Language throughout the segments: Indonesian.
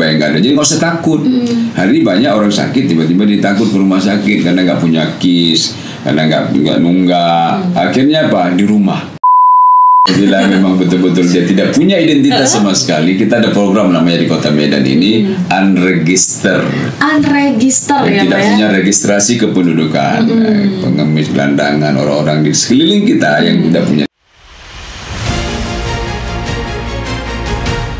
supaya nggak ada. Jadi nggak usah takut. Hari ini banyak orang sakit tiba-tiba ditakut ke rumah sakit karena nggak punya KIS, karena nggak nunggak. Akhirnya apa? Di rumah. Bila memang betul-betul dia tidak punya identitas sama sekali, kita ada program namanya di Kota Medan ini unregister ya, tidak punya registrasi kependudukan, pengemis, gelandangan, orang-orang di sekeliling kita yang tidak punya.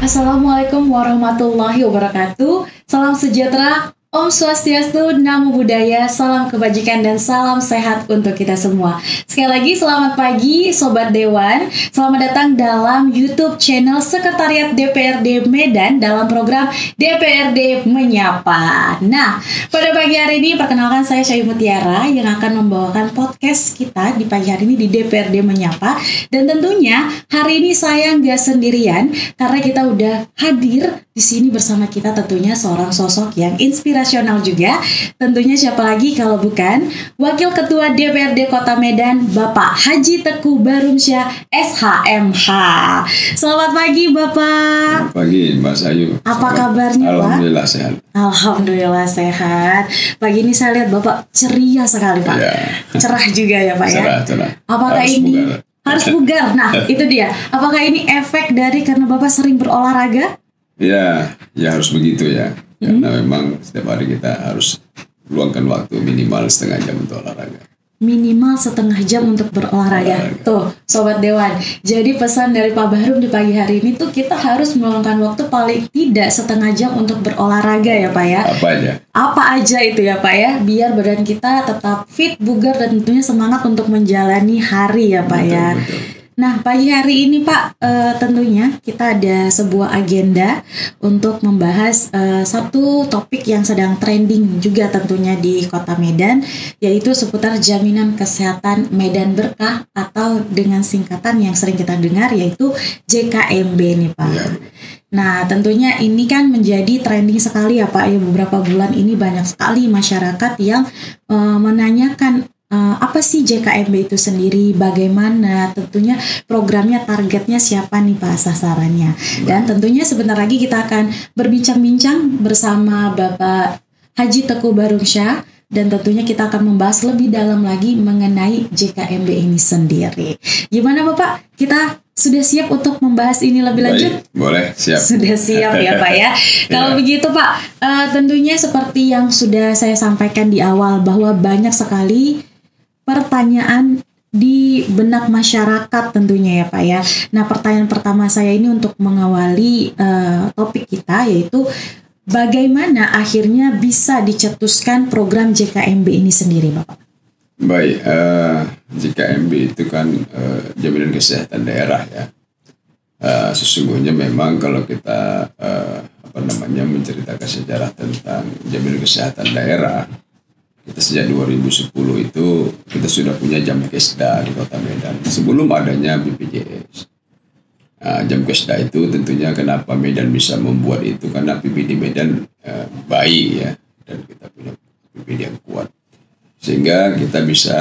Assalamualaikum warahmatullahi wabarakatuh. Salam sejahtera, Om Swastiastu, Namo Buddhaya, salam kebajikan dan salam sehat untuk kita semua. Sekali lagi selamat pagi Sobat Dewan. Selamat datang dalam YouTube channel Sekretariat DPRD Medan dalam program DPRD Menyapa. Nah, pada pagi hari ini perkenalkan saya Syahyu Mutiara yang akan membawakan podcast kita di pagi hari ini di DPRD Menyapa. Dan tentunya hari ini saya nggak sendirian karena kita udah hadir di sini bersama kita tentunya seorang sosok yang inspirasional juga. Tentunya siapa lagi kalau bukan Wakil Ketua DPRD Kota Medan Bapak Haji Teku Barumsyah SHMH. Selamat pagi Bapak. Selamat pagi Mbak Sayu. Apa kabarnya Pak? Alhamdulillah sehat. Alhamdulillah sehat. Pagi ini saya lihat Bapak ceria sekali Pak. Ya. Cerah juga ya Pak ya. Cerah. Apakah Harus ini bugar. Harus bugar? Nah itu dia. Apakah ini efek dari karena Bapak sering berolahraga? Ya harus begitu ya. Karena memang setiap hari kita harus luangkan waktu minimal setengah jam untuk olahraga. Minimal setengah jam untuk berolahraga. Tuh, Sobat Dewan. Jadi pesan dari Pak Bahrum di pagi hari ini tuh kita harus meluangkan waktu paling tidak setengah jam untuk berolahraga ya Pak ya. Apa aja itu ya Pak ya. Biar badan kita tetap fit, bugar dan tentunya semangat untuk menjalani hari ya Pak ya. Betul. Nah, pagi hari ini Pak, tentunya kita ada sebuah agenda untuk membahas satu topik yang sedang trending juga tentunya di Kota Medan, yaitu seputar jaminan kesehatan Medan Berkah atau dengan singkatan yang sering kita dengar yaitu JKMB nih Pak. Ya. Nah, tentunya ini kan menjadi trending sekali ya Pak, ya beberapa bulan ini banyak sekali masyarakat yang menanyakan apa sih JKMB itu sendiri, bagaimana, tentunya programnya, targetnya siapa nih Pak sasarannya. Dan tentunya sebentar lagi kita akan berbincang-bincang bersama Bapak Haji Teku Barumsyah dan tentunya kita akan membahas lebih dalam lagi mengenai JKMB ini sendiri. Gimana Bapak? Kita sudah siap untuk membahas ini lebih lanjut? Boleh, siap. Sudah siap ya Pak ya. Kalau begitu Pak, tentunya seperti yang sudah saya sampaikan di awal bahwa banyak sekali pertanyaan di benak masyarakat tentunya ya Pak ya. Nah pertanyaan pertama saya ini untuk mengawali topik kita yaitu bagaimana akhirnya bisa dicetuskan program JKMB ini sendiri Bapak? Baik, JKMB itu kan jaminan kesehatan daerah ya. Sesungguhnya memang kalau kita menceritakan sejarah tentang jaminan kesehatan daerah, kita sejak 2010 itu kita sudah punya Jamkesda di Kota Medan sebelum adanya BPJS. Jamkesda itu tentunya kenapa Medan bisa membuat itu karena PPD Medan baik ya, dan kita punya PPD yang kuat sehingga kita bisa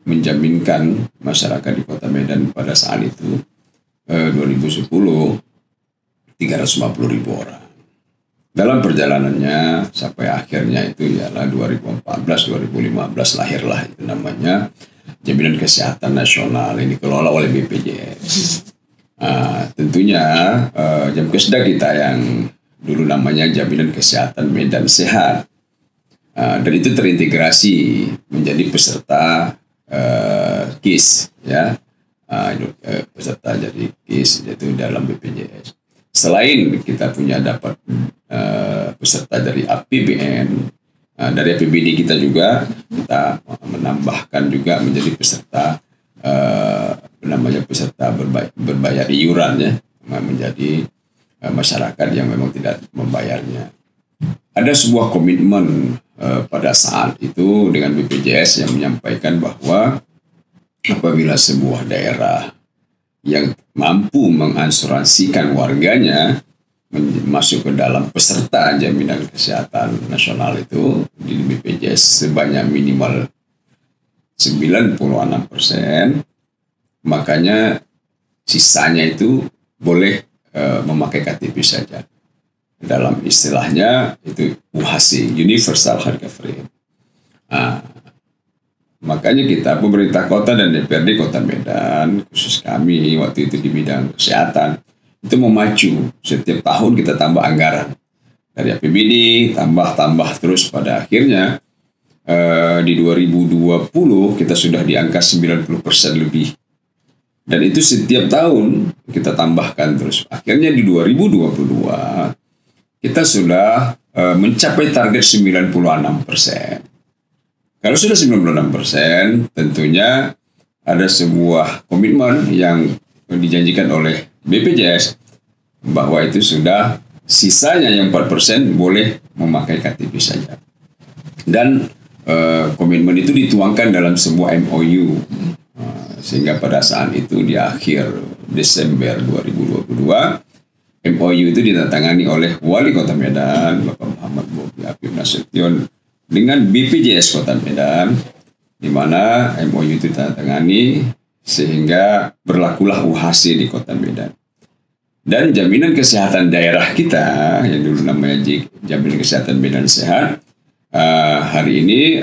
menjaminkan masyarakat di Kota Medan pada saat itu 2010 350.000 orang. Dalam perjalanannya sampai akhirnya itu ialah 2014-2015 lahirlah itu namanya Jaminan Kesehatan Nasional ini dikelola oleh BPJS. Tentunya Jamkesda kita yang dulu namanya Jaminan Kesehatan Medan Sehat dan itu terintegrasi menjadi peserta KIS ya, peserta jadi KIS yaitu dalam BPJS. Selain kita punya dapat peserta dari APBN, dari APBD kita juga kita menambahkan juga menjadi peserta peserta berbayar iuran ya, menjadi masyarakat yang memang tidak membayarnya. Ada sebuah komitmen pada saat itu dengan BPJS yang menyampaikan bahwa apabila sebuah daerah yang mampu mengasuransikan warganya masuk ke dalam peserta jaminan kesehatan nasional itu di BPJS sebanyak minimal 96%, makanya sisanya itu boleh memakai KTP saja. dalam istilahnya itu UHC, Universal Harga Free. Nah, makanya kita pemerintah kota dan DPRD Kota Medan, khusus kami waktu itu di bidang kesehatan, itu memacu setiap tahun kita tambah anggaran dari APBD, tambah terus pada akhirnya di 2020 kita sudah di angka 90% lebih. Dan itu setiap tahun kita tambahkan terus. Akhirnya di 2022 kita sudah mencapai target 96%. Kalau sudah 96%, tentunya ada sebuah komitmen yang dijanjikan oleh BPJS bahwa itu sudah sisanya yang 4% boleh memakai KTP saja. Dan komitmen itu dituangkan dalam sebuah MOU. Sehingga pada saat itu di akhir Desember 2022, MOU itu ditandatangani oleh Wali Kota Medan, Bapak Muhammad Bobi Apif Nasution, dengan BPJS Kota Medan, di mana MOU itu ditandatangani sehingga berlakulah UHC di Kota Medan. Dan jaminan kesehatan daerah kita, yang dulu namanya Jaminan Kesehatan Medan Sehat, hari ini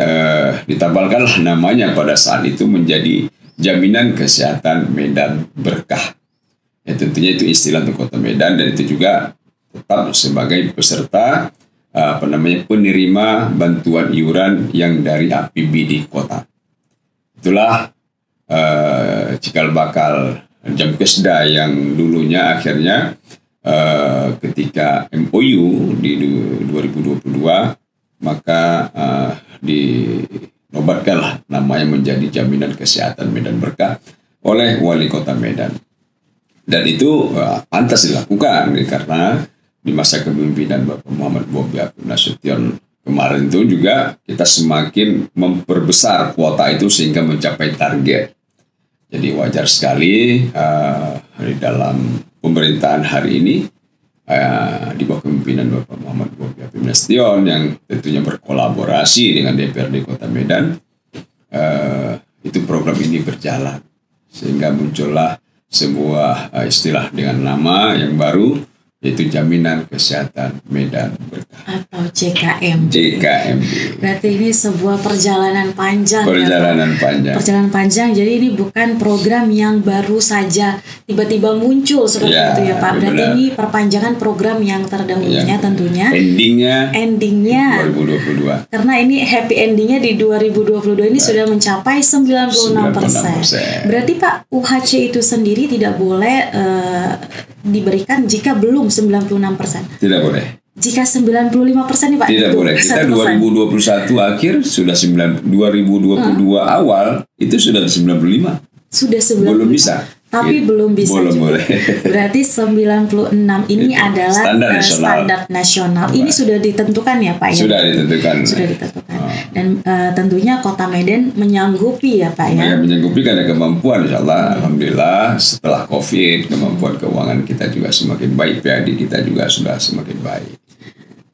ditabalkanlah namanya pada saat itu menjadi Jaminan Kesehatan Medan Berkah. Ya, tentunya itu istilah untuk Kota Medan, dan itu juga tetap sebagai peserta penerima bantuan iuran yang dari APBD kota. Itulah cikal bakal Jamkesda yang dulunya akhirnya ketika MOU di 2022 maka dinobatkanlah namanya menjadi Jaminan Kesehatan Medan Berkah oleh Wali Kota Medan. Dan itu pantas dilakukan karena di masa kepemimpinan Bapak Muhammad Bobi Apif Nasution kemarin itu juga kita semakin memperbesar kuota itu sehingga mencapai target. Jadi wajar sekali di dalam pemerintahan hari ini di bawah kepemimpinan Bapak Muhammad Bobi Apif Nasution yang tentunya berkolaborasi dengan DPRD Kota Medan, itu program ini berjalan sehingga muncullah sebuah istilah dengan nama yang baru, yaitu Jaminan Kesehatan Medan Berkah atau JKMB. Berarti ini sebuah perjalanan panjang. Perjalanan panjang. Jadi ini bukan program yang baru saja tiba-tiba muncul seperti itu ya Pak. Berarti benar. Ini perpanjangan program yang terdahulunya tentunya. Endingnya 2022. Karena ini happy endingnya di 2022 ini sudah mencapai 96%. Berarti Pak, UHC itu sendiri tidak boleh diberikan jika belum 96%. Tidak boleh. Jika 95% nih Pak? Tidak boleh. Kita 2021 akhir sudah 2022 awal itu sudah 95. Sudah 95. Belum bisa. Tapi belum bisa. Belum boleh. Berarti 96 ini adalah standar nasional. Ini sudah ditentukan ya Pak ya? Sudah ditentukan. Dan tentunya Kota Medan menyanggupi ya Pak ya? Menyanggupi karena kemampuan, insya Allah. Alhamdulillah setelah COVID kemampuan keuangan kita juga semakin baik, PAD kita juga sudah semakin baik.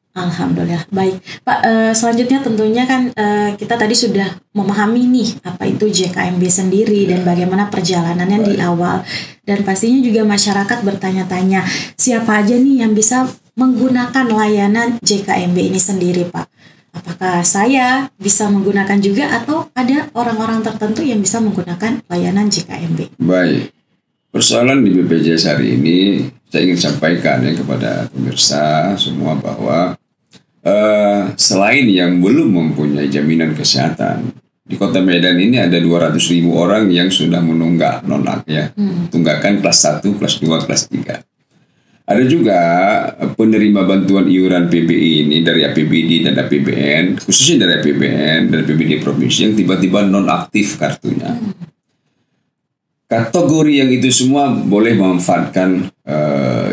Alhamdulillah baik Pak. Selanjutnya tentunya kan kita tadi sudah memahami nih apa itu JKMB sendiri dan bagaimana perjalanannya di awal, dan pastinya juga masyarakat bertanya-tanya siapa aja nih yang bisa menggunakan layanan JKMB ini sendiri Pak. Apakah saya bisa menggunakan juga atau ada orang-orang tertentu yang bisa menggunakan layanan JKMB? Baik, persoalan di BPJS hari ini saya ingin sampaikan ya kepada pemirsa semua bahwa selain yang belum mempunyai jaminan kesehatan, di Kota Medan ini ada 200.000 orang yang sudah menunggak non-ak ya, tunggakan kelas 1, kelas 2, kelas 3. Ada juga penerima bantuan iuran PBI ini dari APBD dan APBN, khususnya dari APBN dan APBD provinsi yang tiba-tiba non-aktif kartunya. Kategori yang itu semua boleh memanfaatkan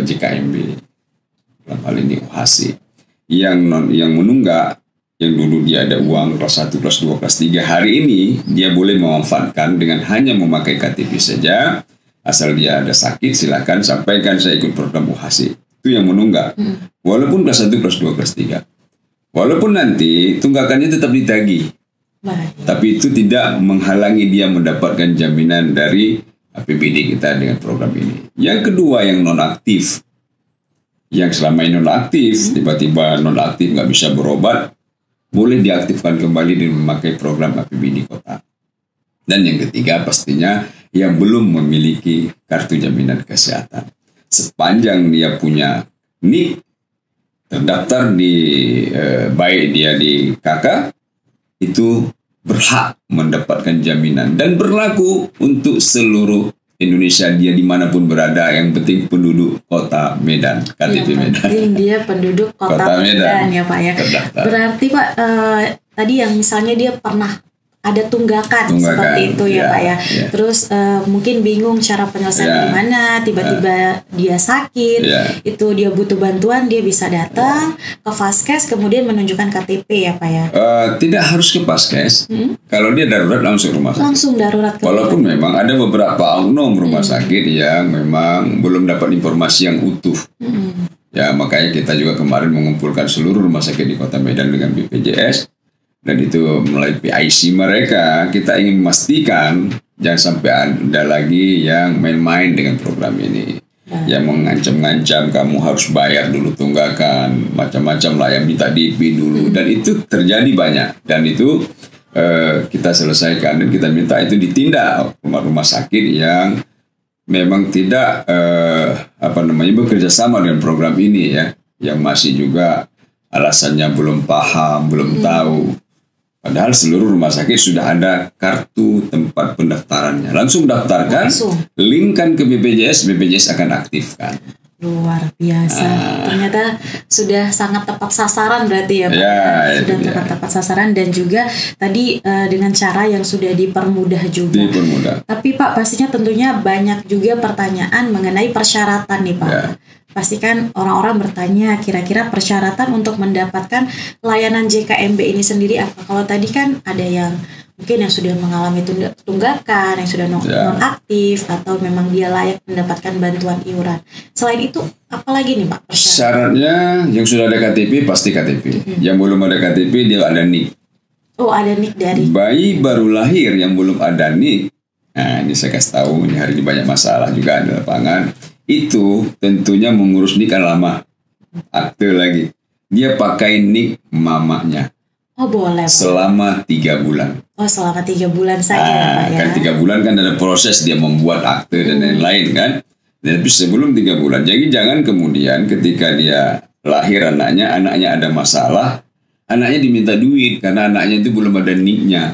JKMB, dalam hal ini UHC. Yang menunggak, yang dulu dia ada uang kelas 1, kelas 2, kelas 3, hari ini dia boleh memanfaatkan dengan hanya memakai KTP saja. Asal dia ada sakit, silakan sampaikan saya ikut program UHC. Itu yang menunggak. Walaupun kelas 1, kelas 2, kelas 3. Walaupun nanti tunggakannya tetap ditagih. Tapi itu tidak menghalangi dia mendapatkan jaminan dari APBD kita dengan program ini. Yang kedua yang nonaktif, yang selama ini nonaktif, tiba-tiba nonaktif nggak bisa berobat, boleh diaktifkan kembali dan memakai program APBD kota. Dan yang ketiga pastinya yang belum memiliki kartu jaminan kesehatan. Sepanjang dia punya NIK, terdaftar di baik dia di KK, itu berhak mendapatkan jaminan dan berlaku untuk seluruh Indonesia, dia dimanapun berada, yang penting penduduk Kota Medan, KTP Medan. Yang penting dia penduduk Kota Medan ya Pak ya. Terdaftar. Berarti Pak tadi yang misalnya dia pernah ada tunggakan seperti itu ya Pak ya. Terus mungkin bingung cara penyelesaian gimana, tiba-tiba dia sakit, itu dia butuh bantuan, dia bisa datang ke Vaskes kemudian menunjukkan KTP ya Pak ya. Tidak harus ke Vaskes. Kalau dia darurat langsung rumah sakit. Langsung darurat ke walaupun memang ada beberapa oknum rumah sakit yang memang belum dapat informasi yang utuh. Ya, makanya kita juga kemarin mengumpulkan seluruh rumah sakit di Kota Medan dengan BPJS. Dan itu melalui PIC mereka, kita ingin memastikan jangan sampai ada lagi yang main-main dengan program ini. Yang mengancam-ngancam kamu harus bayar dulu tunggakan, macam-macam lah, yang minta DP dulu. Dan itu terjadi banyak. Dan itu kita selesaikan dan kita minta itu ditindak rumah-rumah sakit yang memang tidak bekerja sama dengan program ini ya. Yang masih juga alasannya belum paham, belum tahu. Padahal seluruh rumah sakit sudah ada kartu tempat pendaftarannya. Langsung daftarkan, linkkan ke BPJS, BPJS akan aktifkan. Luar biasa. Ternyata sudah sangat tepat sasaran berarti ya Pak. Sudah sangat tepat sasaran dan juga tadi dengan cara yang sudah dipermudah juga. Tapi Pak pastinya tentunya banyak juga pertanyaan mengenai persyaratan nih Pak. Pastikan orang-orang bertanya kira-kira persyaratan untuk mendapatkan layanan JKMB ini sendiri apa? Kalau tadi kan ada yang mungkin yang sudah mengalami tunggakan, yang sudah non-aktif, atau memang dia layak mendapatkan bantuan iuran. Selain itu, apa lagi nih Pak persyaratan? Syaratnya yang sudah ada KTP pasti KTP. Yang belum ada KTP dia ada NIK. Oh, ada NIK dari bayi baru lahir yang belum ada NIK. Nah, ini saya kasih tahu, ini hari ini banyak masalah juga di lapangan. Itu tentunya mengurus NIK kan lama. Akte lagi. Dia pakai NIK mamanya. Oh boleh. Selama 3 bulan. Oh selama 3 bulan saja Pak ya. Kan 3 bulan kan ada proses dia membuat akte dan lain-lain kan. Tapi sebelum 3 bulan. Jadi jangan kemudian ketika dia lahir anaknya ada masalah, anaknya diminta duit karena anaknya itu belum ada NIK-nya.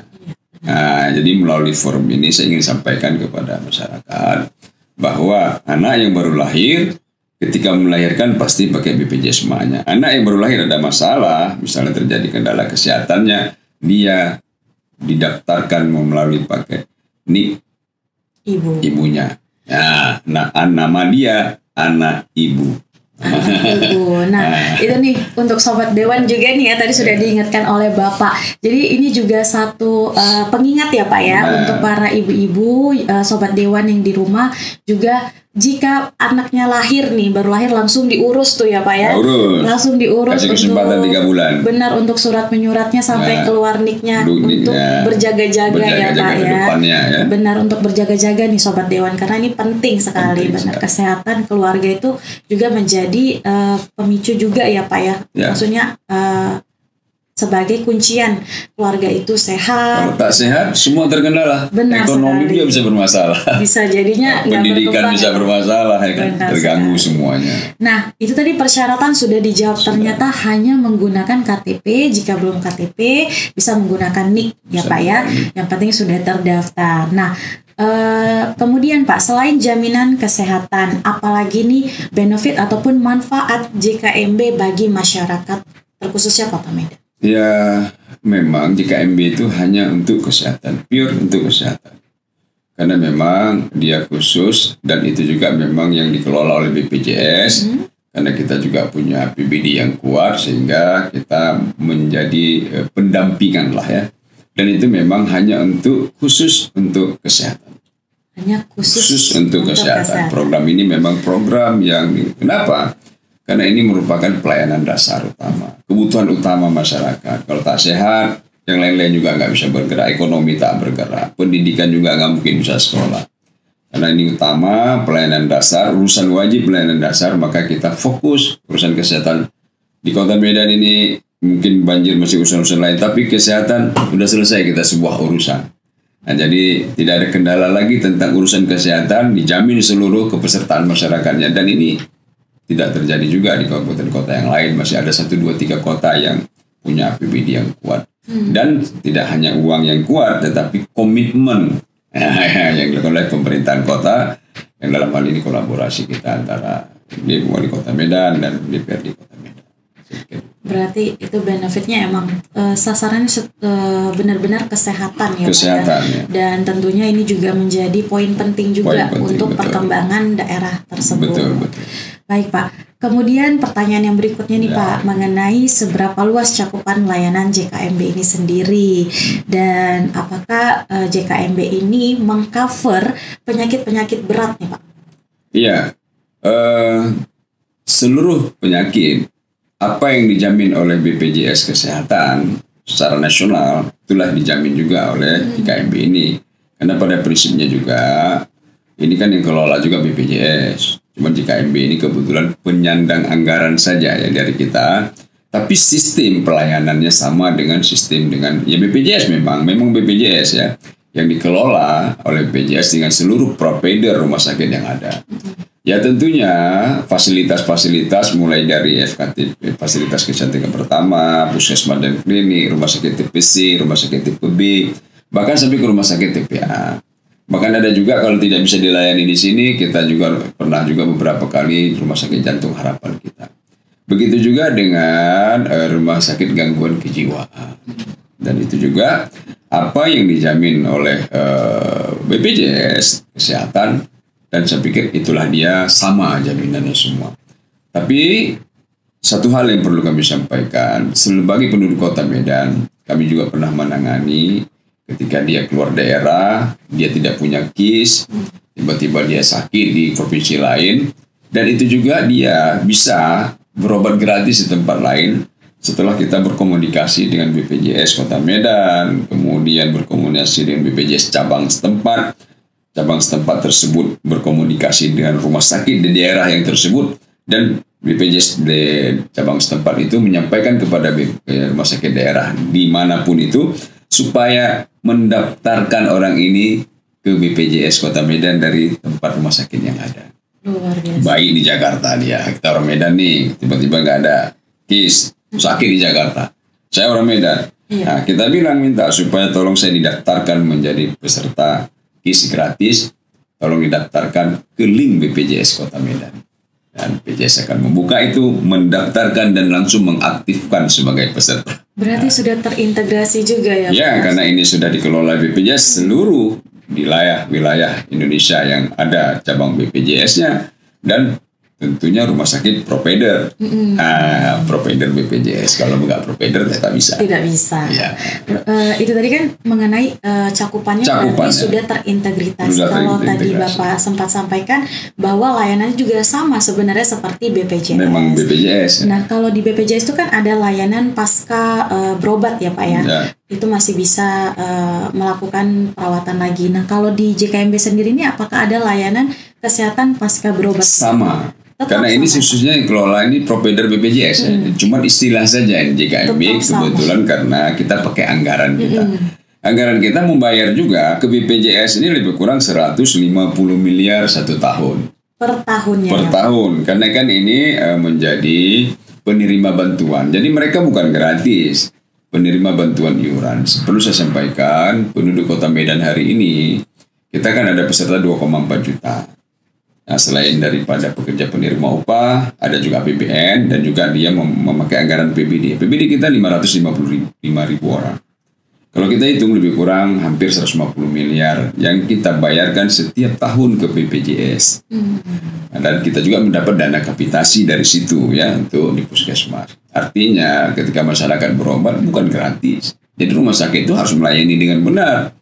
Nah, jadi melalui forum ini saya ingin sampaikan kepada masyarakat bahwa anak yang baru lahir ketika melahirkan pasti pakai BPJS emaknya. Anak yang baru lahir ada masalah, misalnya terjadi kendala kesehatannya, dia didaftarkan melalui pakai NIK ibunya. Nah, nama dia anak ibu. Nah, itu nih untuk Sobat Dewan juga nih ya, tadi sudah diingatkan oleh Bapak. Jadi ini juga satu pengingat ya Pak ya, untuk para ibu-ibu, Sobat Dewan yang di rumah juga, jika anaknya lahir nih, baru lahir langsung diurus tuh ya Pak ya. Langsung diurus. Kasih kesempatan 3 bulan. Benar, untuk surat menyuratnya sampai keluar NIK-nya untuk berjaga-jaga ya Pak ya. Benar, untuk berjaga-jaga nih Sobat Dewan, karena ini penting sekali. Benar, kesehatan keluarga itu juga menjadi pemicu juga ya Pak ya. Maksudnya sebagai kuncian keluarga itu sehat. Kalau tak sehat, semua terkendala. Benar, ekonomi juga bisa bermasalah. Bisa jadinya pendidikan bisa bermasalah, ya kan? Terganggu semuanya. Nah, itu tadi persyaratan sudah dijawab. Ternyata hanya menggunakan KTP. Jika belum KTP, bisa menggunakan NIK ya Pak ya. Yang penting sudah terdaftar. Nah, kemudian Pak, selain jaminan kesehatan, apalagi nih benefit ataupun manfaat JKMB bagi masyarakat, terkhususnya Kota Medan? Ya, memang JKMB itu hanya untuk kesehatan, pure untuk kesehatan. Karena memang dia khusus dan itu juga memang yang dikelola oleh BPJS. Karena kita juga punya APBD yang kuat sehingga kita menjadi pendampingan lah ya. Dan itu memang hanya khusus untuk kesehatan. Hanya khusus untuk kesehatan. Program ini memang program yang kenapa? Karena ini merupakan pelayanan dasar utama, kebutuhan utama masyarakat. Kalau tak sehat, yang lain-lain juga nggak bisa bergerak, ekonomi tak bergerak, pendidikan juga nggak mungkin bisa sekolah. Karena ini utama pelayanan dasar, urusan wajib pelayanan dasar, maka kita fokus urusan kesehatan. Di Kota Medan ini mungkin banjir masih urusan-urusan lain, tapi kesehatan sudah selesai kita sebuah urusan. Nah, jadi tidak ada kendala lagi tentang urusan kesehatan, dijamin seluruh kepesertaan masyarakatnya. Dan ini tidak terjadi juga di kabupaten kota yang lain. Masih ada 1, 2, 3 kota yang punya APBD yang kuat. Dan tidak hanya uang yang kuat, tetapi komitmen yang dilakukan oleh pemerintahan kota, yang dalam hal ini kolaborasi kita antara Wali Kota Medan dan DPRD Kota Medan. Berarti itu benefitnya emang sasarannya benar-benar kesehatan ya, kesehatan, Pak, ya. Dan tentunya ini juga menjadi poin penting juga untuk betul. Perkembangan daerah tersebut. Betul. Baik Pak, kemudian pertanyaan yang berikutnya nih Pak, mengenai seberapa luas cakupan layanan JKMB ini sendiri, dan apakah JKMB ini mengcover penyakit-penyakit berat nih Pak? Iya, seluruh penyakit apa yang dijamin oleh BPJS Kesehatan secara nasional itulah dijamin juga oleh JKMB ini. Karena pada prinsipnya juga ini kan yang kelola juga BPJS. Cuma JKMB ini kebetulan penyandang anggaran saja ya dari kita. Tapi sistem pelayanannya sama dengan sistem dengan ya BPJS memang BPJS ya yang dikelola oleh BPJS dengan seluruh provider rumah sakit yang ada. Ya tentunya fasilitas-fasilitas mulai dari FKT, fasilitas kecantikan pertama, puskesmas dan klinik, rumah sakit TPC, rumah sakit tipe B, bahkan sampai ke rumah sakit TPA. Bahkan ada juga kalau tidak bisa dilayani di sini, kita juga pernah juga beberapa kali rumah sakit jantung harapan kita. Begitu juga dengan rumah sakit gangguan kejiwaan. Dan itu juga apa yang dijamin oleh BPJS Kesehatan. Dan saya pikir itulah dia sama jaminannya semua. Tapi satu hal yang perlu kami sampaikan, sebagai penduduk Kota Medan, kami juga pernah menangani ketika dia keluar daerah, dia tidak punya KIS, tiba-tiba dia sakit di provinsi lain, dan itu juga dia bisa berobat gratis di tempat lain setelah kita berkomunikasi dengan BPJS Kota Medan, kemudian berkomunikasi dengan BPJS cabang setempat. Cabang setempat tersebut berkomunikasi dengan rumah sakit di daerah yang tersebut, dan BPJS di cabang setempat itu menyampaikan kepada rumah sakit daerah dimanapun itu supaya mendaftarkan orang ini ke BPJS Kota Medan dari tempat rumah sakit yang ada. Luar biasa. Baik di Jakarta dia, kita orang Medan nih, tiba-tiba nggak ada KIS, sakit di Jakarta. Saya orang Medan. Nah, kita minta supaya tolong saya didaftarkan menjadi peserta KIS gratis, tolong didaftarkan ke link BPJS Kota Medan. Dan BPJS akan membuka itu, mendaftarkan dan langsung mengaktifkan sebagai peserta. Berarti sudah terintegrasi juga ya? Ya, karena ini sudah dikelola BPJS seluruh wilayah Indonesia yang ada cabang BPJS-nya, dan tentunya rumah sakit provider. Provider BPJS. Kalau nggak provider tidak bisa. Tidak bisa. Ya. Itu tadi kan mengenai cakupannya berarti sudah terintegritas. Kalau tadi Bapak sempat sampaikan bahwa layanannya juga sama sebenarnya seperti BPJS. Memang BPJS. Nah, kalau di BPJS itu kan ada layanan pasca berobat ya Pak ya. Itu masih bisa melakukan perawatan lagi. Nah, kalau di JKMB sendiri ini apakah ada layanan kesehatan pasca berobat? Sama. Karena ini khususnya yang kelola ini provider BPJS. Cuma istilah saja JKMB kebetulan karena kita pakai anggaran kita. Anggaran kita membayar juga ke BPJS ini lebih kurang 150 miliar 1 tahun. Per tahunnya. Per tahun. Karena kan ini menjadi penerima bantuan. Jadi mereka bukan gratis. Penerima bantuan iuran. Perlu saya sampaikan, penduduk Kota Medan hari ini, kita kan ada peserta 2,4 juta. Nah, selain daripada pekerja penerima upah, ada juga APBN, dan juga dia memakai anggaran PBD. PBD kita 555 ribu orang. Kalau kita hitung lebih kurang hampir 150 miliar yang kita bayarkan setiap tahun ke BPJS. Nah, dan kita juga mendapat dana kapitasi dari situ ya untuk di puskesmas. Artinya ketika masyarakat berobat bukan gratis. Jadi rumah sakit itu harus melayani dengan benar.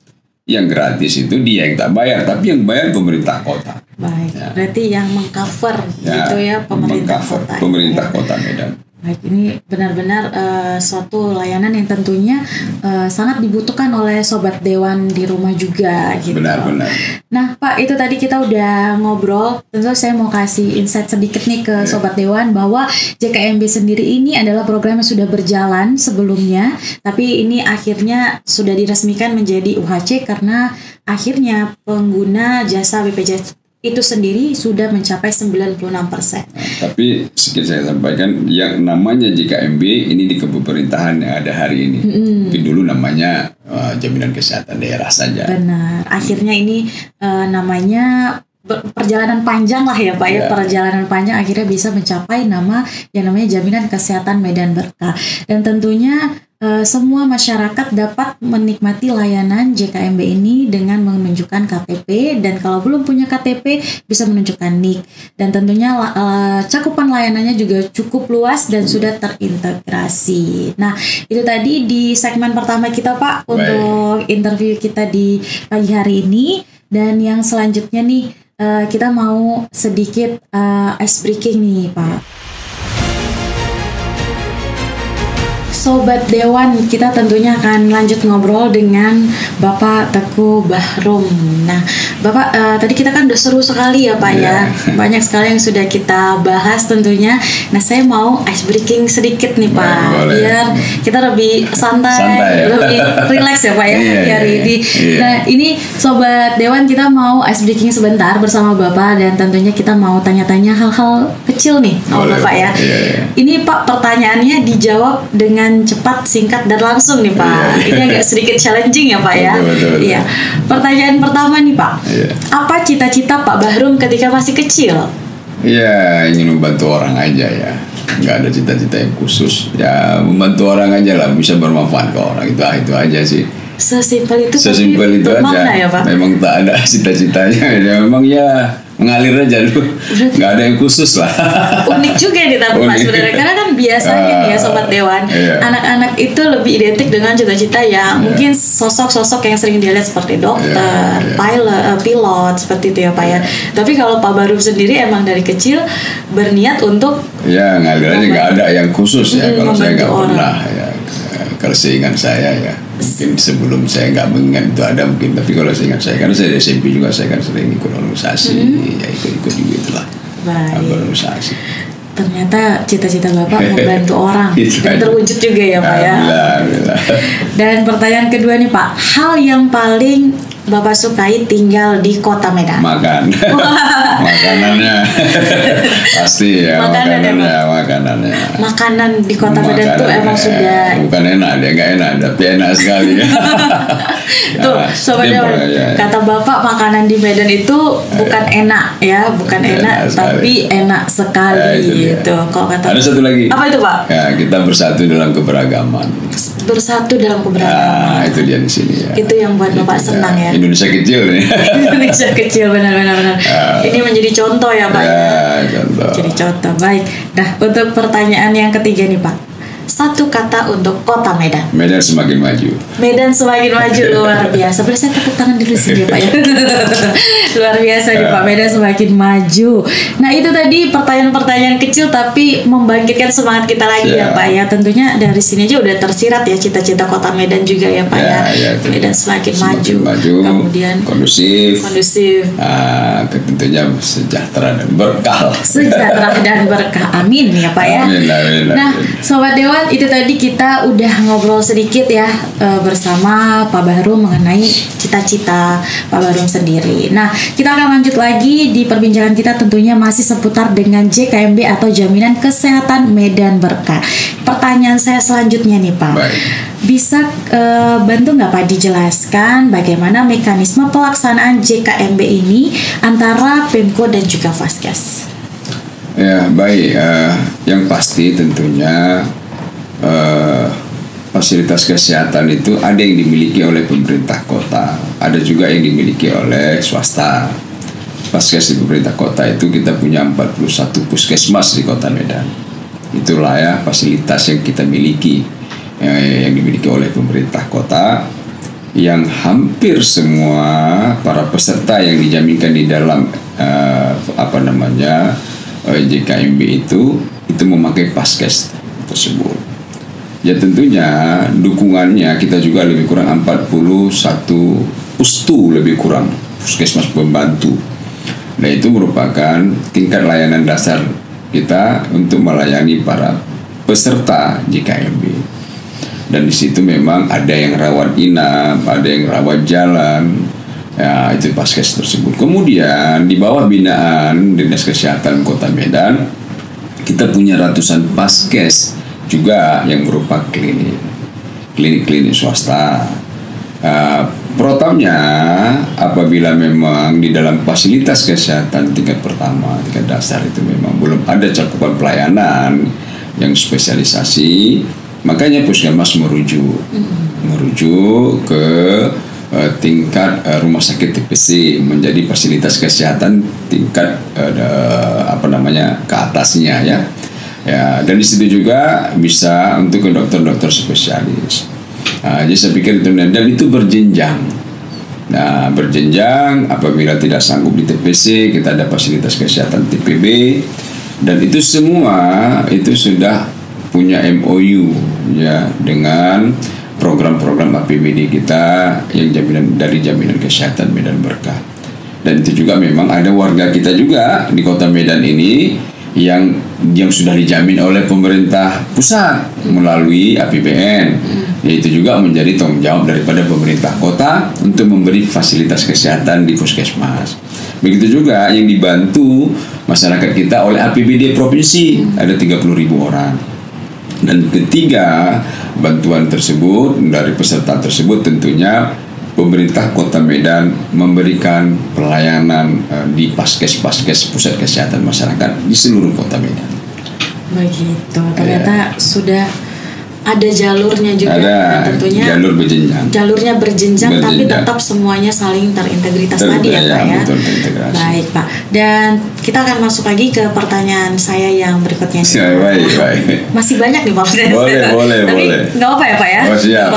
Yang gratis itu dia yang tak bayar, tapi yang bayar pemerintah kota. Baik, berarti yang mengcover gitu ya pemerintah kota. Pemerintah Kota Medan. Baik, ini benar-benar suatu layanan yang tentunya sangat dibutuhkan oleh Sobat Dewan di rumah juga gitu. Benar-benar. Nah Pak, itu tadi kita udah ngobrol. Tentu saya mau kasih insight sedikit nih ke Sobat Dewan bahwa JKMB sendiri ini adalah program yang sudah berjalan sebelumnya, tapi ini akhirnya sudah diresmikan menjadi UHC karena akhirnya pengguna jasa BPJS itu sendiri sudah mencapai 96%. Tapi sedikit saya sampaikan, yang namanya JKMB ini di kepemerintahan yang ada hari ini. Mungkin dulu namanya Jaminan Kesehatan Daerah saja. Benar. Akhirnya ini namanya perjalanan panjang lah ya Pak ya. Perjalanan panjang akhirnya bisa mencapai nama yang namanya Jaminan Kesehatan Medan Berkah. Dan tentunya semua masyarakat dapat menikmati layanan JKMB ini dengan menunjukkan KTP, dan kalau belum punya KTP bisa menunjukkan NIK, dan tentunya cakupan layanannya juga cukup luas dan sudah terintegrasi. Nah itu tadi di segmen pertama kita Pak untuk interview kita di pagi hari ini, dan yang selanjutnya nih kita mau sedikit ice breaking nih Pak. Sobat Dewan, kita tentunya akan lanjut ngobrol dengan Bapak Teguh Bahrum. Nah, Bapak tadi kita kan udah seru sekali ya Pak ya. Banyak sekali yang sudah kita bahas tentunya. Nah, saya mau ice breaking sedikit nih Pak, biar kita lebih santai ya? Lebih relax ya Pak ya hari ini. Nah, ini Sobat Dewan, kita mau ice breaking sebentar bersama Bapak, dan tentunya kita mau tanya-tanya hal-hal kecil nih sama Bapak ya. Ini Pak, pertanyaannya dijawab dengan cepat, singkat, dan langsung nih Pak. Ini agak sedikit challenging ya Pak ya. Iya. Pertanyaan pertama nih Pak. Apa cita-cita Pak Bahrum ketika masih kecil? Iya, ingin membantu orang aja ya. Nggak ada cita-cita yang khusus. Ya membantu orang aja lah, bisa bermanfaat ke orang. Itu aja sih. Sesimpel itu. Sesimpel itu aja. Ya, Pak? Memang tak ada cita-citanya. Ya, memang ya mengalir aja dulu. Nggak ada yang khusus lah. Unik juga nih tapi Pak sebenarnya, karena kan biasanya nih ya Sobat Dewan, anak-anak itu lebih identik dengan cita-cita yang mungkin sosok-sosok yang sering dilihat seperti dokter, pilot seperti itu ya Pak ya. Tapi kalau Pak Bahrum sendiri emang dari kecil berniat untuk ngalirannya nggak ada yang khusus ya. Kalau saya nggak pernah ya. Kalau seingat saya ya, mungkin sebelum saya nggak mengingat itu ada mungkin, tapi kalau seingat saya, karena saya di SMP juga saya kan sering ikut organisasi, ya ikut juga itulah organisasi. Ternyata cita-cita Bapak membantu orang dan terwujud juga ya Pak ya. Alhamdulillah. Dan pertanyaan kedua nih Pak, hal yang paling Bapak sukai tinggal di Kota Medan? Makan. Makanannya pasti ya. Makanannya. Makanan di Kota Medan tuh emang sudah bukan enak, dia nggak enak, tapi enak sekali. Tuh Sobat Dewan, kata Bapak makanan di Medan itu bukan enak ya, bukan enak tapi enak sekali gitu. Kalau kata ada satu lagi. Apa itu Pak? Ya, kita bersatu dalam keberagaman. Bersatu dalam keberagaman. Itu dia di sini ya. Itu yang buat Bapak senang ya. Indonesia kecil nih. Indonesia kecil benar. Ini menjadi contoh ya Pak. Contoh. Jadi contoh. Baik. Nah, untuk pertanyaan yang ketiga nih Pak. Satu kata untuk Kota Medan. Medan semakin maju. Medan semakin maju, luar biasa. Boleh saya tepuk tangan dulu sini Pak ya. Luar biasa nih Pak, Medan semakin maju. Nah itu tadi pertanyaan-pertanyaan kecil tapi membangkitkan semangat kita lagi ya Pak ya. Tentunya dari sini aja udah tersirat ya cita-cita Kota Medan juga ya Pak ya. Medan semakin maju. Kemudian kondusif. Tentunya sejahtera dan berkah. Sejahtera dan berkah. Amin ya Pak ya. Amin. Nah Sobat Dewan, itu tadi kita udah ngobrol sedikit ya bersama Pak Bahrum mengenai cita-cita Pak Bahrum sendiri. Nah, kita akan lanjut lagi di perbincangan kita, tentunya masih seputar dengan JKMB atau Jaminan Kesehatan Medan Berkah. Pertanyaan saya selanjutnya nih Pak. Baik. Bisa bantu nggak Pak dijelaskan bagaimana mekanisme pelaksanaan JKMB ini antara Pemko dan juga Vaskes? Ya baik, yang pasti tentunya fasilitas kesehatan itu ada yang dimiliki oleh pemerintah kota, ada juga yang dimiliki oleh swasta. Vaskes di pemerintah kota itu kita punya 41 puskesmas di Kota Medan. Itulah ya fasilitas yang kita miliki, yang dimiliki oleh pemerintah kota, yang hampir semua para peserta yang dijaminkan di dalam JKMB itu memakai Vaskes. tersebut. Ya tentunya dukungannya kita juga lebih kurang 41 pustu lebih kurang puskesmas pembantu. Nah itu merupakan tingkat layanan dasar kita untuk melayani para peserta JKMB. Dan di situ memang ada yang rawat inap, ada yang rawat jalan, ya itu paskes tersebut. Kemudian di bawah binaan Dinas Kesehatan Kota Medan kita punya ratusan paskes juga yang berupa klinik swasta. Protapnya apabila memang di dalam fasilitas kesehatan tingkat pertama, tingkat dasar itu memang belum ada cakupan pelayanan yang spesialisasi, makanya puskesmas merujuk ke tingkat rumah sakit TPC menjadi fasilitas kesehatan tingkat ke atasnya ya. Dan di situ juga bisa untuk ke dokter-dokter spesialis. Jadi saya pikir itu, dan itu berjenjang. Nah, berjenjang apabila tidak sanggup di TPC, kita ada fasilitas kesehatan TPB, dan itu semua itu sudah punya MOU ya dengan program-program APBD kita yang dari Jaminan Kesehatan Medan Berkah. Dan itu juga memang ada warga kita juga di Kota Medan ini yang sudah dijamin oleh pemerintah pusat melalui APBN. Yaitu juga menjadi tanggung jawab daripada pemerintah kota untuk memberi fasilitas kesehatan di puskesmas. Begitu juga yang dibantu masyarakat kita oleh APBD provinsi, ada 30.000 orang. Dan ketiga, bantuan tersebut dari peserta tersebut tentunya pemerintah Kota Medan memberikan pelayanan di paskes-paskes pusat kesehatan masyarakat di seluruh Kota Medan. Begitu, ternyata sudah ada jalurnya juga, tentunya jalurnya berjenjang tapi tetap semuanya saling terintegritas tadi ya Pak ya. Baik Pak, dan kita akan masuk lagi ke pertanyaan saya yang berikutnya. Baik. Masih banyak nih Pak. Boleh. Tapi nggak apa ya Pak ya. Siap.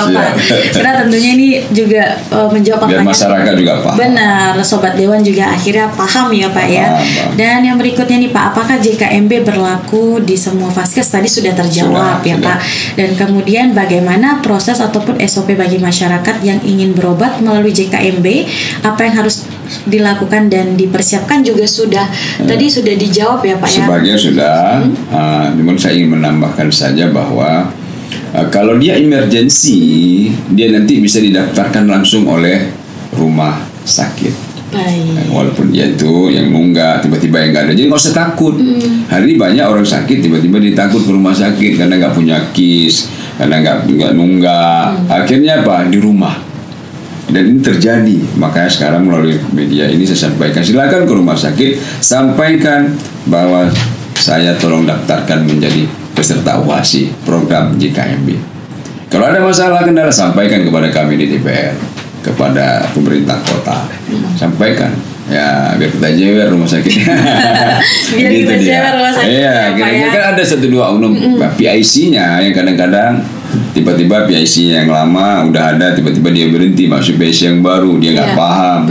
Karena tentunya ini juga menjawab pertanyaan. Biar masyarakat juga paham. Benar, Sobat Dewan juga akhirnya paham ya Pak ya. Dan yang berikutnya nih Pak, apakah JKMB berlaku di semua vaskes? Tadi sudah terjawab ya Pak. Dan kemudian bagaimana proses ataupun SOP bagi masyarakat yang ingin berobat melalui JKMB, apa yang harus dilakukan dan dipersiapkan juga sudah tadi sudah dijawab ya Pak ya. Sebagian sudah, namun saya ingin menambahkan saja bahwa kalau dia emergensi, dia nanti bisa didaftarkan langsung oleh rumah sakit. Baik. Walaupun dia itu yang nunggak, tiba-tiba yang nggak ada, jadi nggak usah takut. Hari ini banyak orang sakit tiba-tiba ditakut ke rumah sakit karena nggak punya KIS, karena nggak nunggak. Akhirnya apa? Di rumah. Dan ini terjadi. Makanya sekarang melalui media ini saya sampaikan, silakan ke rumah sakit, sampaikan bahwa saya tolong daftarkan menjadi peserta UHASI program JKMB. Kalau ada masalah kendala, sampaikan kepada kami di DPR, kepada pemerintah kota, sampaikan ya biar kita jewer rumah sakit. Biar gitu kita jewer rumah sakit. Iya, kira-kira kan ada 1-2 oknum PIC-nya yang kadang-kadang tiba-tiba PIC yang lama udah ada, tiba-tiba dia berhenti masuk PIC yang baru, dia nggak paham.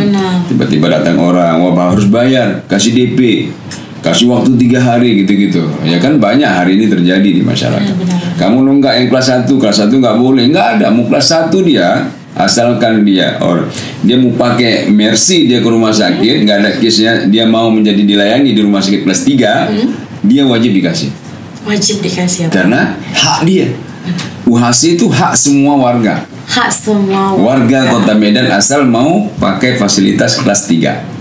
Tiba-tiba datang orang, wah harus bayar, kasih DP, kasih waktu 3 hari gitu-gitu. Ya kan banyak hari ini terjadi di masyarakat. Kamu nunggak yang kelas 1 nggak boleh, nggak ada, mau kelas 1 dia. Asalkan dia mau pakai Mercy, dia ke rumah sakit nggak ada kisnya, dia mau menjadi dilayani di rumah sakit kelas 3, dia wajib dikasih karena hak dia. UHASI itu hak semua warga, warga Kota Medan asal mau pakai fasilitas kelas 3.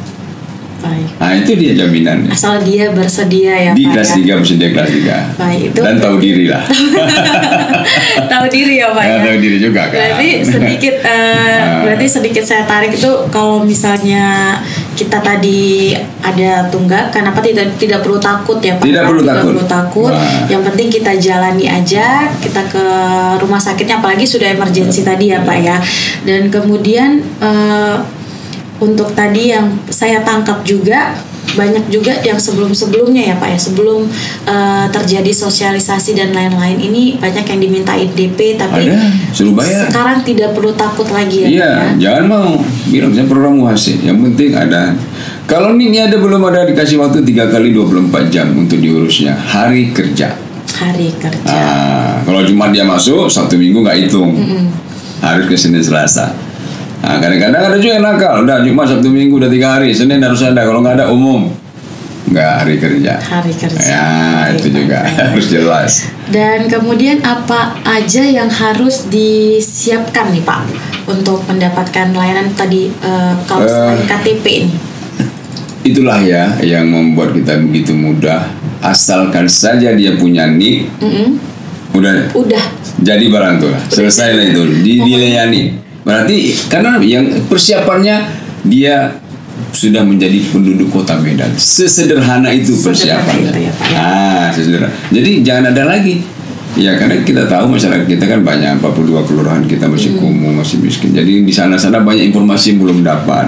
Nah itu dia jaminannya. Asal dia bersedia ya di Pak kelas 3 bersedia kelas 3. Baik, itu dan tahu diri lah. Tahu diri ya Pak ya. Tahu diri juga kan. Berarti sedikit saya tarik itu, kalau misalnya kita tadi ada tunggak, kenapa tidak perlu takut ya Pak? Tidak perlu takut. Yang penting kita jalani aja, kita ke rumah sakitnya, apalagi sudah emergensi tadi ya Pak ya. Dan kemudian untuk tadi yang saya tangkap juga, banyak juga yang sebelum-sebelumnya ya Pak ya, sebelum terjadi sosialisasi dan lain-lain ini banyak yang dimintain DP, tapi suruh bayar. Sekarang tidak perlu takut lagi ya. Iya, Pak ya? Jangan mau bilang saya program UHASI, yang penting ada. Kalau ini belum ada, dikasih waktu 3 kali 24 jam untuk diurusnya, hari kerja. Hari kerja. Kalau Jumat dia masuk, Sabtu Minggu nggak hitung, harus ke Senin Selasa. Kadang-kadang ada juga yang nakal, udah Jumat Sabtu Minggu udah 3 hari, Senin harus ada, kalau nggak ada umum, nggak hari kerja. Hari kerja. Ya itu juga harus jelas. Dan kemudian apa aja yang harus disiapkan nih Pak untuk mendapatkan layanan tadi kalau selain KTP ini? Itulah ya yang membuat kita begitu mudah. Asalkan saja dia punya NIK, udah jadi barang tuh lah. Selesai lah itu, dilayani. Berarti karena yang persiapannya dia sudah menjadi penduduk Kota Medan. Sesederhana itu persiapannya. Itu ya, Pak, ya. Sesederhana. Jadi jangan ada lagi. Ya karena kita tahu masyarakat kita kan banyak, 42 kelurahan kita masih kumuh, masih miskin. Jadi di sana-sana banyak informasi yang belum dapat.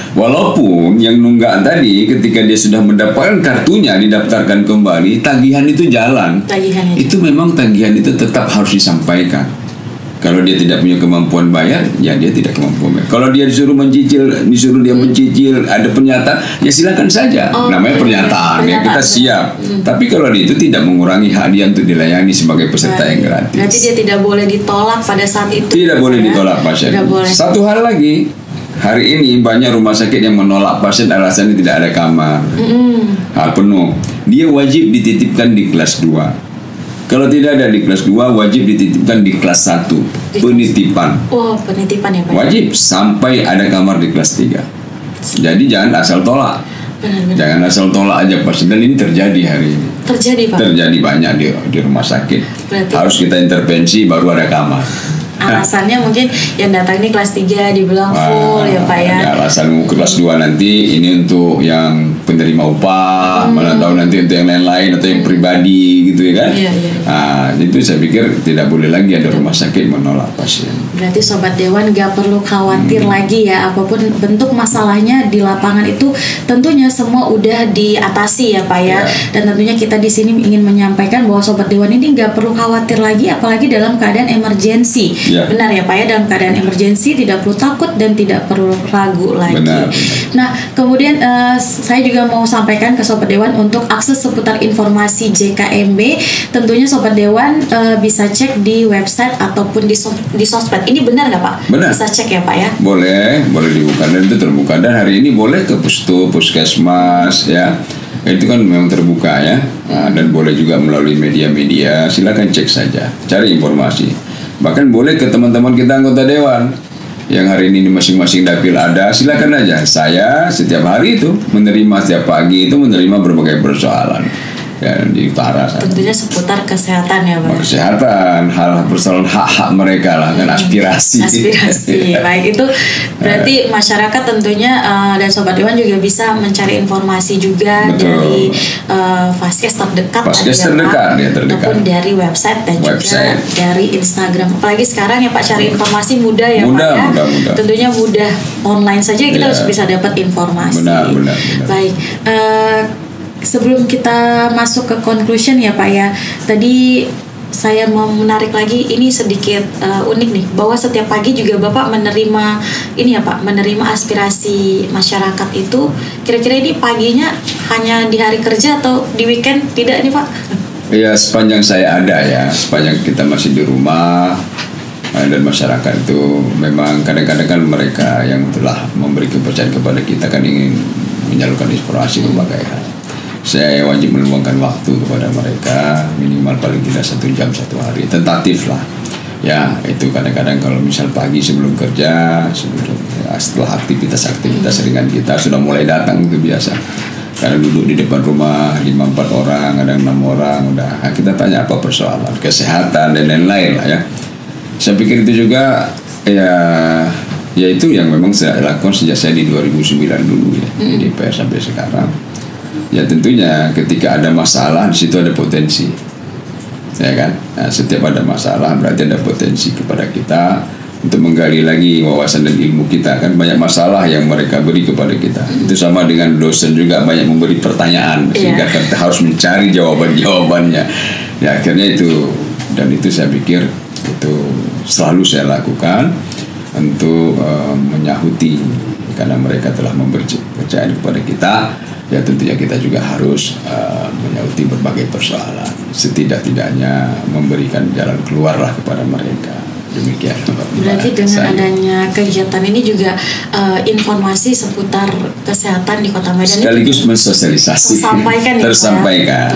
Walaupun yang nunggak tadi ketika dia sudah mendapatkan kartunya didaftarkan kembali, tagihan itu jalan. Itu memang tagihan itu tetap harus disampaikan. Kalau dia tidak punya kemampuan bayar, ya dia tidak kemampuan bayar. Kalau dia disuruh dia mencicil, ada pernyataan, ya silakan saja. Namanya pernyataan, ya kita siap. Tapi kalau dia itu tidak mengurangi hak dia untuk dilayani sebagai peserta yang gratis. Berarti dia tidak boleh ditolak pada saat itu. Tidak boleh ditolak pasien. Satu hal lagi, hari ini banyak rumah sakit yang menolak pasien alasannya tidak ada kamar. Hal penuh. Dia wajib dititipkan di kelas 2. Kalau tidak ada di kelas 2, wajib dititipkan di kelas 1. Penitipan. Penitipan ya Pak. Wajib sampai ada kamar di kelas 3. Jadi jangan asal tolak. Benar. Jangan asal tolak aja pasien. Dan ini terjadi hari ini. Terjadi Pak. Terjadi banyak di rumah sakit. Berarti harus kita intervensi baru ada kamar. Alasannya mungkin yang datang ini kelas 3 dibilang full ya Pak ya. Ada alasan kelas 2 nanti ini untuk yang penerima upah, malah tahu nanti untuk yang lain-lain atau yang pribadi gitu ya kan. Iya. Itu saya pikir tidak boleh lagi ada rumah sakit menolak pasien. Berarti Sobat Dewan gak perlu khawatir lagi ya, apapun bentuk masalahnya di lapangan itu tentunya semua udah diatasi ya Pak ya. Dan tentunya kita di sini ingin menyampaikan bahwa Sobat Dewan ini gak perlu khawatir lagi, apalagi dalam keadaan emergensi. Benar ya Pak ya, dalam keadaan emergensi tidak perlu takut dan tidak perlu ragu lagi. Benar. Nah kemudian saya juga mau sampaikan ke Sobat Dewan untuk akses seputar informasi JKMB, tentunya Sobat Dewan bisa cek di website ataupun di sosmed. Ini benar nggak Pak? Benar. Bisa cek ya Pak ya? Boleh dibuka dan itu terbuka, dan hari ini boleh ke puskesmas ya. Itu kan memang terbuka ya. Dan boleh juga melalui media-media, silakan cek saja, cari informasi. Bahkan boleh ke teman-teman kita anggota dewan yang hari ini di masing-masing dapil ada, silakan aja. Saya setiap hari itu setiap pagi itu menerima berbagai persoalan ya, di utara sana. Tentunya seputar kesehatan ya Pak. Kesehatan, hal persoalan hak-hak mereka lah kan, aspirasi. Baik, itu berarti masyarakat tentunya dan Sobat Dewan juga bisa mencari informasi juga. Betul. Dari Vaskes terdekat ataupun dari website dan juga dari Instagram. Apalagi sekarang ya Pak, cari informasi mudah ya Pak ya. Mudah. Tentunya mudah, online saja kita harus bisa dapat informasi. Benar. Baik. Sebelum kita masuk ke conclusion ya Pak ya, tadi saya mau menarik lagi, ini sedikit unik nih, bahwa setiap pagi juga Bapak menerima ini ya Pak, menerima aspirasi masyarakat itu. Kira-kira ini paginya hanya di hari kerja atau di weekend? Tidak nih Pak? Ya sepanjang saya ada ya, sepanjang kita masih di rumah, dan masyarakat itu memang kadang-kadang kan mereka yang telah memberi kepercayaan kepada kita kan ingin menyalurkan inspirasi berbagai hal. Saya wajib meluangkan waktu kepada mereka minimal paling tidak 1 jam 1 hari, tentatif lah ya. Itu kadang-kadang kalau misal pagi sebelum kerja, setelah aktivitas ringan kita sudah mulai datang, itu biasa. Kadang duduk di depan rumah 5-4 orang, kadang 6 orang, udah kita tanya apa persoalan kesehatan dan lain-lain lah ya. Saya pikir itu juga ya itu yang memang saya lakukan sejak saya di 2009 dulu ya, di DPR sampai sekarang. Ya tentunya ketika ada masalah di situ ada potensi, ya kan. Nah, setiap ada masalah berarti ada potensi kepada kita untuk menggali lagi wawasan dan ilmu kita. Kan banyak masalah yang mereka beri kepada kita. Itu sama dengan dosen juga banyak memberi pertanyaan sehingga kita harus mencari jawabannya. Ya akhirnya itu, dan itu saya pikir itu selalu saya lakukan untuk menyahuti karena mereka telah memberi kepercayaan kepada kita. ya tentunya kita juga harus menyauti berbagai persoalan, setidak-tidaknya memberikan jalan keluar lah kepada mereka. Demikian. Berarti dengan adanya kegiatan ini juga informasi seputar kesehatan di Kota Medan sekaligus mensosialisasi tersampaikan.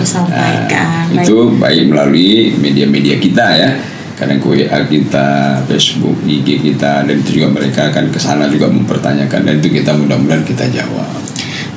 Nah, itu baik melalui media-media kita ya, kadang WA kita, Facebook, IG kita, dan itu juga mereka akan kesana juga mempertanyakan, dan itu kita mudah-mudahan kita jawab.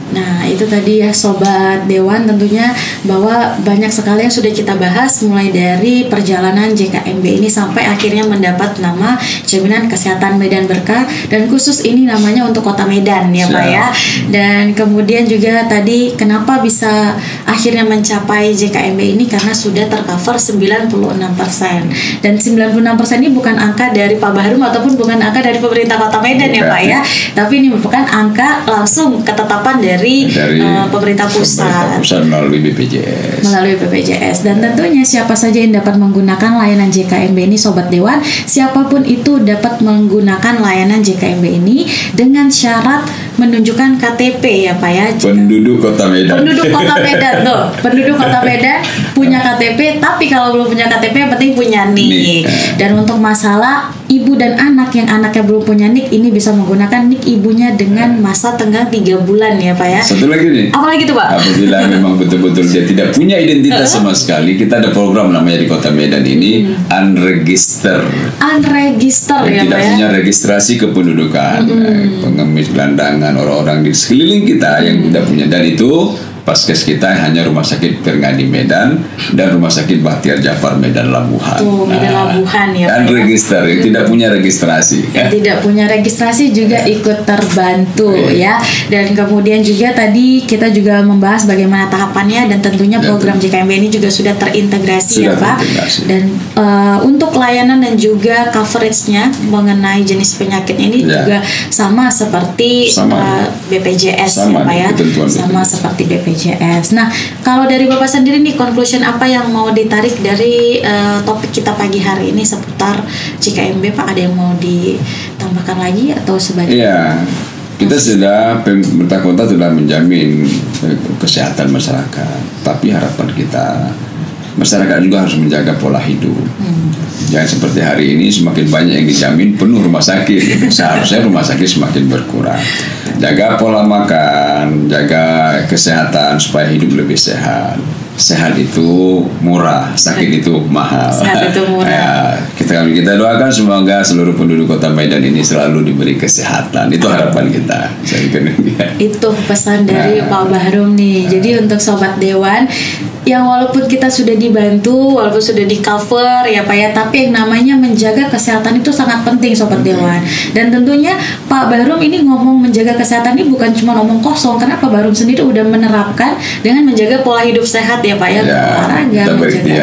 Nah, itu tadi ya Sobat Dewan, tentunya bahwa banyak sekali yang sudah kita bahas mulai dari perjalanan JKMB ini sampai akhirnya mendapat nama Jaminan Kesehatan Medan Berkah, dan khusus ini namanya untuk Kota Medan ya Pak ya. Dan kemudian juga tadi kenapa bisa akhirnya mencapai JKMB ini karena sudah tercover 96%. Dan 96% ini bukan angka dari Pak Bahrum ataupun bukan angka dari pemerintah Kota Medan ya Pak ya, tapi ini merupakan angka langsung ketetapan dari pemerintah pusat melalui BPJS. Dan tentunya siapa saja yang dapat menggunakan layanan JKMB ini Sobat Dewan, siapapun itu dapat menggunakan layanan JKMB ini dengan syarat menunjukkan KTP ya Pak ya. Penduduk Kota Medan tuh, penduduk Kota Medan punya KTP, tapi kalau belum punya KTP yang penting punya NIK. Dan untuk masalah ibu dan anak yang anaknya belum punya NIK, ini bisa menggunakan NIK ibunya dengan masa tenggang 3 bulan ya Pak ya. Satu lagi nih. Apa lagi tuh Pak? Apabila memang betul-betul dia tidak punya identitas sama sekali, kita ada program namanya di Kota Medan ini unregister ya tidak Pak ya. Punya registrasi kependudukan, pengemis, gelandangan, orang-orang di sekeliling kita yang tidak punya, dan itu Paskes kita hanya Rumah Sakit Perngadi Medan dan Rumah Sakit Bahtiar Jafar Medan Labuhan. Medan Labuhan ya. Dan register yang tidak punya registrasi. Tidak punya registrasi juga ikut terbantu ya. Dan kemudian juga tadi kita juga membahas bagaimana tahapannya, dan tentunya program JKMB ini juga sudah terintegrasi ya Pak. Dan untuk layanan dan juga coveragenya mengenai jenis penyakit ini juga sama seperti BPJS ya Pak ya. Sama seperti BPJS. Nah, kalau dari Bapak sendiri nih, conclusion apa yang mau ditarik dari topik kita pagi hari ini seputar JKMB Pak? Ada yang mau ditambahkan lagi atau sebagai? Iya, kita sudah, pemerintah kota sudah menjamin kesehatan masyarakat, tapi harapan kita masyarakat juga harus menjaga pola hidup. Jangan seperti hari ini semakin banyak yang dijamin penuh rumah sakit, seharusnya rumah sakit semakin berkurang. Jaga pola makan, jaga kesehatan supaya hidup lebih sehat. Sehat itu murah, sakit itu mahal. Sehat itu murah. Ya, kita doakan semoga seluruh penduduk Kota Medan ini selalu diberi kesehatan. Itu harapan kita. Itu pesan dari Pak Bahrum nih. Jadi untuk Sobat Dewan, yang walaupun kita sudah dibantu, walaupun sudah di cover ya Pak ya, tapi yang namanya menjaga kesehatan itu sangat penting Sobat Dewan. Dan tentunya Pak Bahrum ini ngomong menjaga kesehatan ini bukan cuma ngomong kosong, karena Pak Bahrum sendiri udah menerapkan dengan menjaga pola hidup sehat ya Pak ya, olahraga,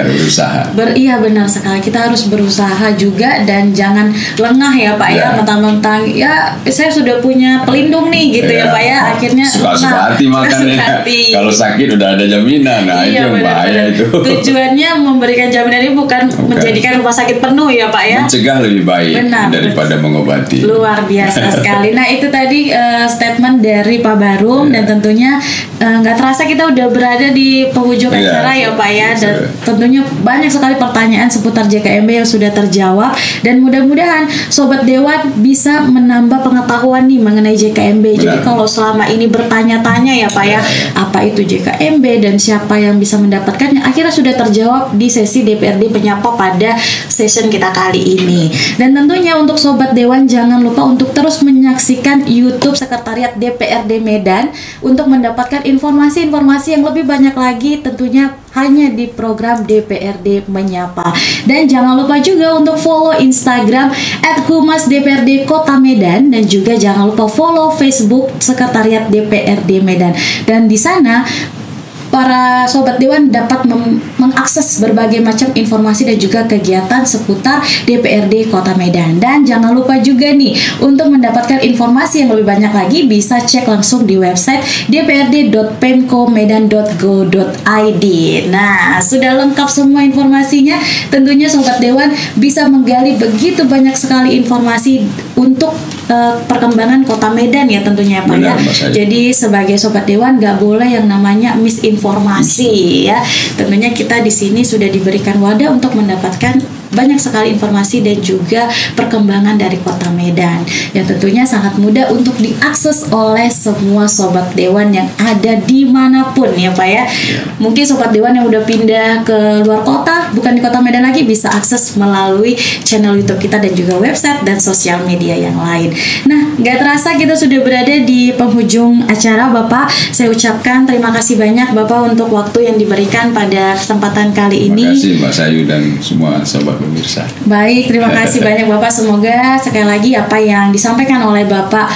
berusaha. Iya benar sekali, kita harus berusaha juga dan jangan lengah ya Pak ya, mentang-mentang ya saya sudah punya pelindung nih gitu ya Pak ya, akhirnya suka-suka hati makannya. Kalau sakit udah ada jaminan, itu bahaya itu. Tujuannya memberikan jaminan ini bukan menjadikan rumah sakit penuh ya Pak ya. Mencegah lebih baik daripada mengobati. Luar biasa sekali. Nah itu tadi statement dari Pak Bahrum, dan tentunya nggak terasa kita udah berada di penghujung acara ya Pak ya, dan tentunya banyak sekali pertanyaan seputar JKMB yang sudah terjawab, dan mudah-mudahan Sobat Dewan bisa menambah pengetahuan nih mengenai JKMB. Jadi kalau selama ini bertanya-tanya ya Pak ya, apa itu JKMB dan siapa yang bisa mendapatkannya, akhirnya sudah terjawab di sesi DPRD Menyapa pada session kita kali ini. Dan tentunya untuk Sobat Dewan jangan lupa untuk terus menyaksikan YouTube Sekretariat DPRD Medan untuk mendapatkan informasi-informasi yang lebih banyak lagi, tentunya hanya di program DPRD Menyapa. Dan jangan lupa juga untuk follow Instagram @humasdprd Kota Medan, dan juga jangan lupa follow Facebook Sekretariat DPRD Medan. Dan di sana para Sobat Dewan dapat mengakses berbagai macam informasi dan juga kegiatan seputar DPRD Kota Medan. Dan jangan lupa juga nih, untuk mendapatkan informasi yang lebih banyak lagi bisa cek langsung di website dprd.pemkomedan.go.id. Nah, sudah lengkap semua informasinya. Tentunya Sobat Dewan bisa menggali begitu banyak sekali informasi untuk perkembangan Kota Medan ya tentunya Pak ya. Benar, Mbak Sayu. Jadi sebagai Sobat Dewan nggak boleh yang namanya misinformasi ya. Tentunya kita di sini sudah diberikan wadah untuk mendapatkan banyak sekali informasi dan juga perkembangan dari Kota Medan yang tentunya sangat mudah untuk diakses oleh semua Sobat Dewan yang ada dimanapun ya Pak ya. Mungkin Sobat Dewan yang udah pindah ke luar kota, bukan di Kota Medan lagi, bisa akses melalui channel YouTube kita dan juga website dan sosial media yang lain. Nah, nggak terasa kita sudah berada di penghujung acara Bapak. Saya ucapkan terima kasih banyak Bapak untuk waktu yang diberikan pada kesempatan kali ini. Terima kasih Mbak Sayu dan semua sobat pemirsa. Baik, terima kasih banyak Bapak. Semoga sekali lagi apa yang disampaikan oleh Bapak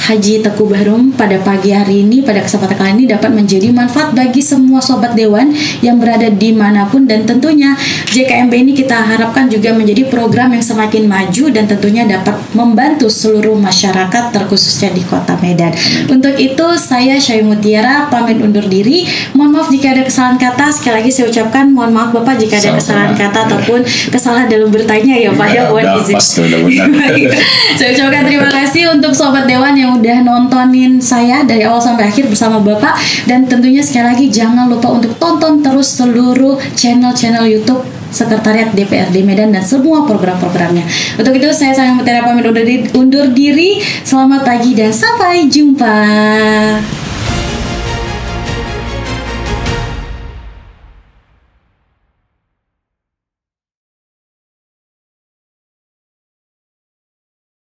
Haji Teguh Bahrum pada pagi hari ini, pada kesempatan kali ini dapat menjadi manfaat bagi semua Sobat Dewan yang berada dimanapun, dan tentunya JKMB ini kita harapkan juga menjadi program yang semakin maju dan tentunya dapat membantu seluruh masyarakat terkhususnya di Kota Medan. Untuk itu saya Syai Mutiara pamit undur diri. Mohon maaf jika ada kesalahan kata. Sekali lagi saya ucapkan mohon maaf Bapak jika ada kesalahan kata ataupun kesalahan dalam bertanya ya Pak ya, mohon izin. Saya ucapkan terima kasih untuk Sobat Dewan yang udah nontonin saya dari awal sampai akhir bersama Bapak, dan tentunya sekali lagi jangan lupa untuk tonton terus seluruh channel-channel YouTube Sekretariat DPRD Medan dan semua program-programnya. Untuk itu saya Sayang Mutiara pamit undur diri. Selamat pagi dan sampai jumpa.